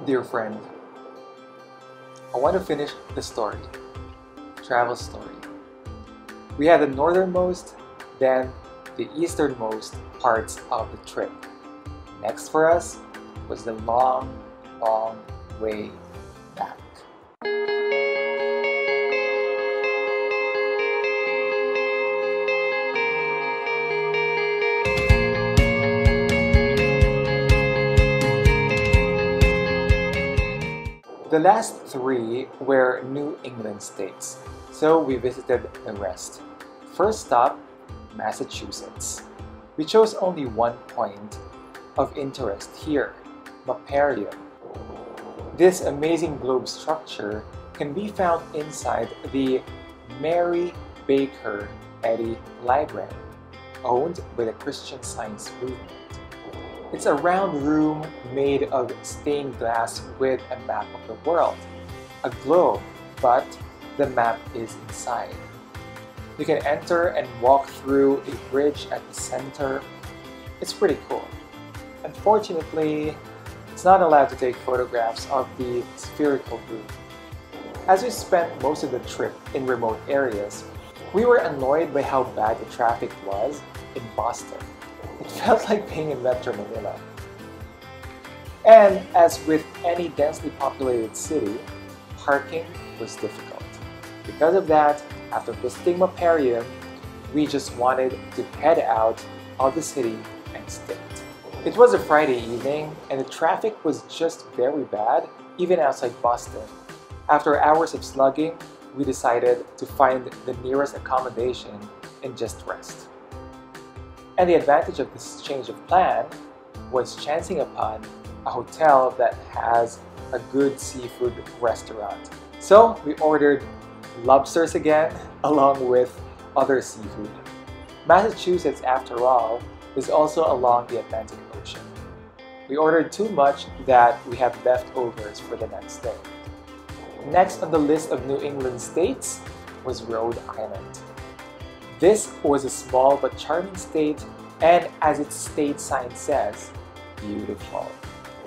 Dear friend, I want to finish the story, travel story. We had the northernmost, then the easternmost parts of the trip. Next for us was the long, long way back. The last three were New England states, so we visited the rest. First stop, Massachusetts. We chose only one point of interest here, Maparium. This amazing globe structure can be found inside the Mary Baker Eddy Library, owned by the Christian Science movement. It's a round room made of stained glass with a map of the world, a globe, but the map is inside. You can enter and walk through a bridge at the center. It's pretty cool. Unfortunately, it's not allowed to take photographs of the spherical room. As we spent most of the trip in remote areas, we were annoyed by how bad the traffic was in Boston. It felt like being in Metro Manila. And as with any densely populated city, parking was difficult. Because of that, after visiting Maparium, we just wanted to head out of the city and state. It was a Friday evening and the traffic was just very bad, even outside Boston. After hours of slugging, we decided to find the nearest accommodation and just rest. And the advantage of this change of plan was chancing upon a hotel that has a good seafood restaurant. So we ordered lobsters again, along with other seafood. Massachusetts, after all, is also along the Atlantic Ocean. We ordered too much that we have leftovers for the next day. Next on the list of New England states was Rhode Island. This was a small but charming state, and as its state sign says, beautiful.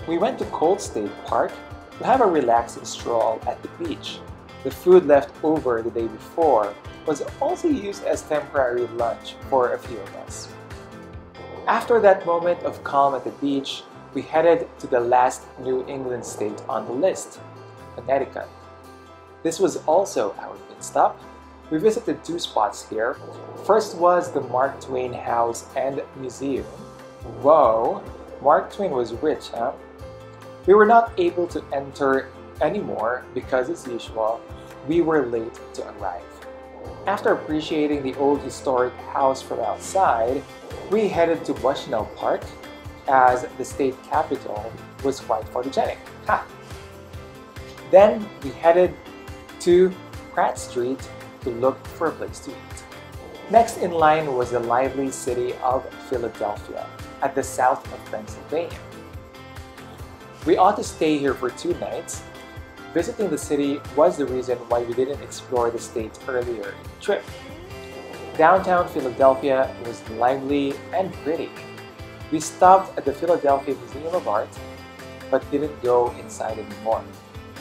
We went to Cold State Park to have a relaxing stroll at the beach. The food left over the day before was also used as temporary lunch for a few of us. After that moment of calm at the beach, we headed to the last New England state on the list, Connecticut. This was also our pit stop. We visited two spots here. First was the Mark Twain House and Museum. Whoa, Mark Twain was rich, huh? We were not able to enter anymore because, as usual, we were late to arrive. After appreciating the old historic house from outside, we headed to Bushnell Park as the state capital was quite photogenic. Ha! Then we headed to Pratt Street to look for a place to eat. Next in line was the lively city of Philadelphia at the south of Pennsylvania. We ought to stay here for 2 nights. Visiting the city was the reason why we didn't explore the state earlier in the trip. Downtown Philadelphia was lively and pretty. We stopped at the Philadelphia Museum of Art, but didn't go inside anymore.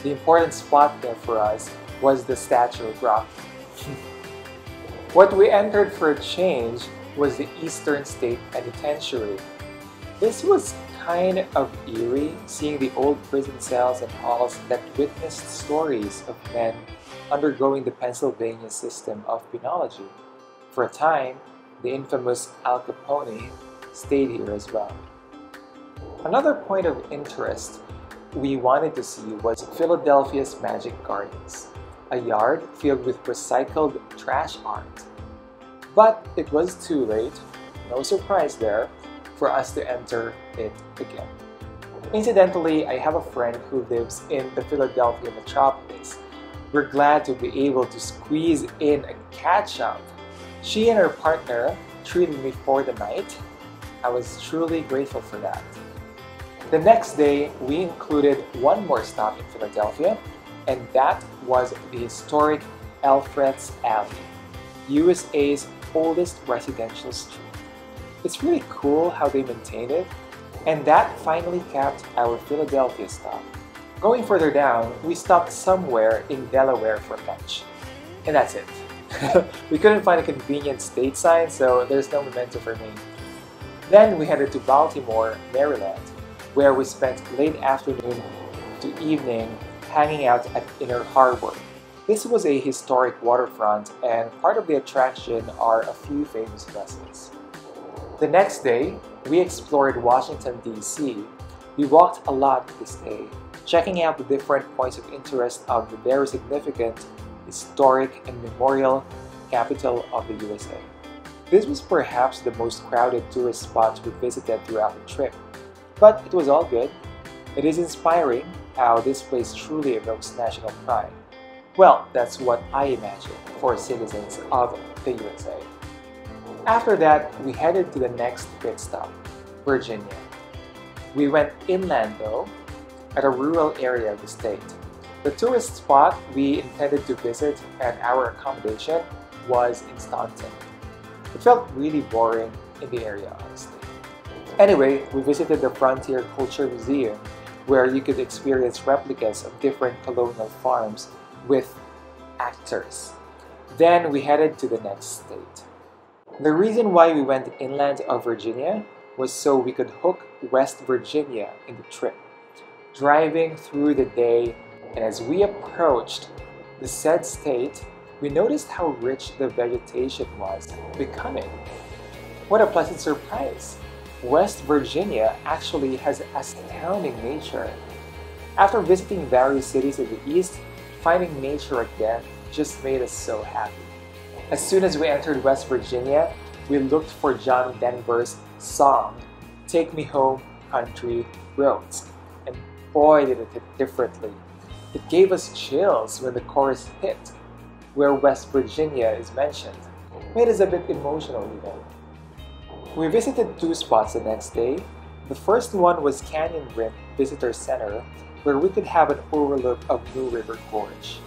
The important spot there for us was the Statue of Rock. What we entered for a change was the Eastern State Penitentiary. This was kind of eerie, seeing the old prison cells and halls that witnessed stories of men undergoing the Pennsylvania system of penology. For a time, the infamous Al Capone stayed here as well. Another point of interest we wanted to see was Philadelphia's Magic Gardens, a yard filled with recycled trash art. But it was too late, no surprise there, for us to enter it again. Incidentally, I have a friend who lives in the Philadelphia metropolis. We're glad to be able to squeeze in a catch-up. She and her partner treated me for the night. I was truly grateful for that. The next day, we included one more stop in Philadelphia, and that was the historic Alfred's Alley, USA's oldest residential street. It's really cool how they maintain it, and that finally capped our Philadelphia stop. Going further down, we stopped somewhere in Delaware for lunch. And that's it. We couldn't find a convenient state sign, so there's no memento for me. Then we headed to Baltimore, Maryland, where we spent late afternoon to evening hanging out at Inner Harbor. This was a historic waterfront, and part of the attraction are a few famous vessels. The next day, we explored Washington, D.C. We walked a lot this day, checking out the different points of interest of the very significant, historic, and memorial capital of the USA. This was perhaps the most crowded tourist spot we visited throughout the trip, but it was all good. It is inspiring how this place truly evokes national pride. Well, that's what I imagine for citizens of the USA. After that, we headed to the next pit stop, Virginia. We went inland though, at a rural area of the state. The tourist spot we intended to visit and our accommodation was in Staunton. It felt really boring in the area, honestly. Anyway, we visited the Frontier Culture Museum, where you could experience replicas of different colonial farms with actors. Then we headed to the next state. The reason why we went inland of Virginia was so we could hook West Virginia in the trip, driving through the day, and as we approached the said state, we noticed how rich the vegetation was becoming. What a pleasant surprise! West Virginia actually has astounding nature. After visiting various cities in the east, finding nature again just made us so happy. As soon as we entered West Virginia, we looked for John Denver's song, Take Me Home, Country Roads. And boy did it hit differently. It gave us chills when the chorus hit, where West Virginia is mentioned. Made us a bit emotional even. We visited two spots the next day. The first one was Canyon Rim Visitor Center, where we could have an overlook of New River Gorge.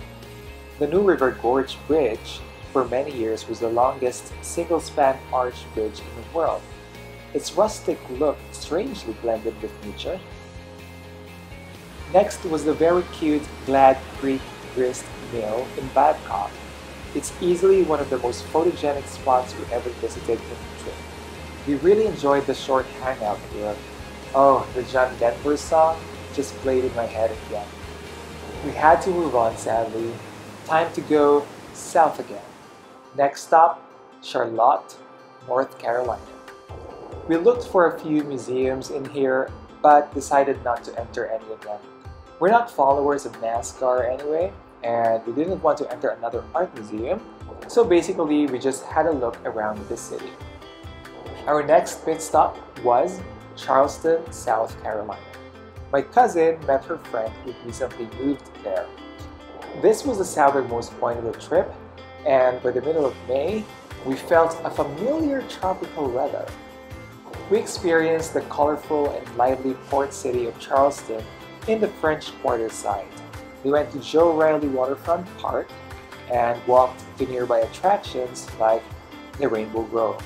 The New River Gorge Bridge, for many years, was the longest single-span arch bridge in the world. Its rustic look strangely blended with nature. Next was the very cute Glad Creek Grist Mill in Babcock. It's easily one of the most photogenic spots we ever visited in the trip. We really enjoyed the short hangout here. Oh, the John Denver song just played in my head again. We had to move on, sadly. Time to go south again. Next stop, Charlotte, North Carolina. We looked for a few museums in here, but decided not to enter any of them. We're not followers of NASCAR anyway, and we didn't want to enter another art museum, so basically we just had a look around the city. Our next pit stop was Charleston, South Carolina. My cousin met her friend who recently moved there. This was the southernmost point of the trip, and by the middle of May, we felt a familiar tropical weather. We experienced the colorful and lively port city of Charleston in the French Quarter side. We went to Joe Riley Waterfront Park and walked to nearby attractions like the Rainbow Grove.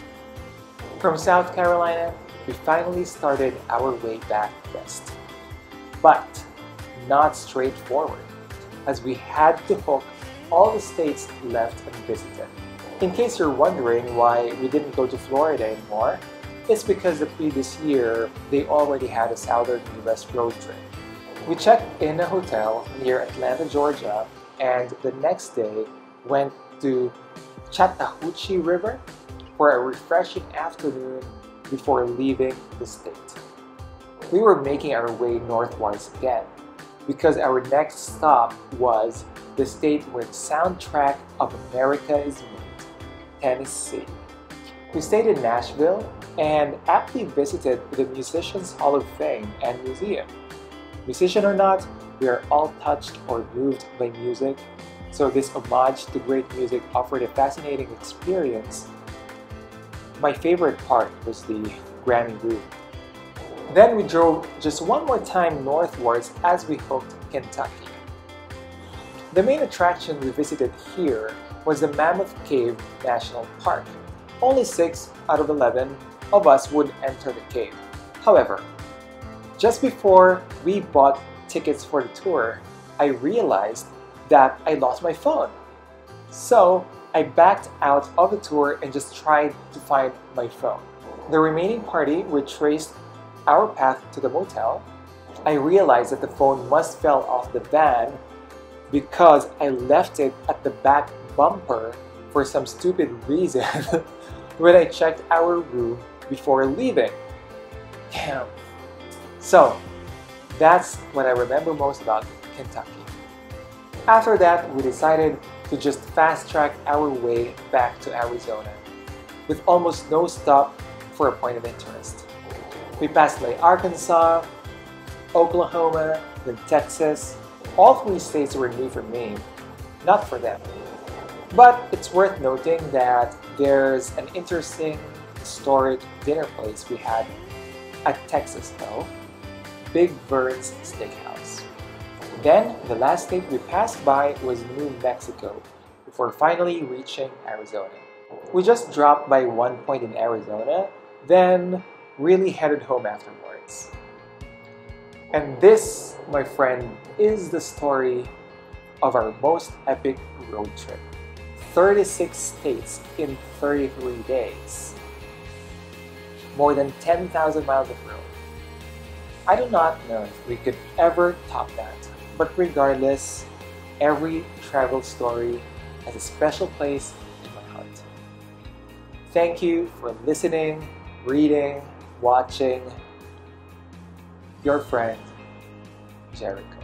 From South Carolina, we finally started our way back west. But not straightforward, as we had to hook all the states left unvisited. In case you're wondering why we didn't go to Florida anymore, it's because the previous year they already had a southern US road trip. We checked in a hotel near Atlanta, Georgia, and the next day went to Chattahoochee River for a refreshing afternoon before leaving the state. We were making our way northwards again because our next stop was the state where the soundtrack of America is made, Tennessee. We stayed in Nashville and aptly visited the Musicians Hall of Fame and Museum. Musician or not, we are all touched or moved by music, so this homage to great music offered a fascinating experience. My favorite part was the Grammy Room. Then we drove just one more time northwards as we hooked Kentucky. The main attraction we visited here was the Mammoth Cave National Park. Only 6 out of 11 of us would enter the cave. However, just before we bought tickets for the tour, I realized that I lost my phone. So I backed out of the tour and just tried to find my phone. The remaining party retraced our path to the motel. I realized that the phone must fell off the van because I left it at the back bumper for some stupid reason when I checked our room before leaving. Damn. So that's what I remember most about Kentucky. After that, we decided to just fast-track our way back to Arizona with almost no stop for a point of interest. We passed by Arkansas, Oklahoma, then Texas. All three states were new for me, not for them. But it's worth noting that there's an interesting historic dinner place we had at Texas though, Big Bird's Steakhouse. Then, the last state we passed by was New Mexico, before finally reaching Arizona. We just dropped by one point in Arizona, then really headed home afterwards. And this, my friend, is the story of our most epic road trip. 36 states in 33 days. More than 10,000 miles of road. I do not know if we could ever top that, but regardless, every travel story has a special place in my heart. Thank you for listening, reading, watching. Your friend, Jericho.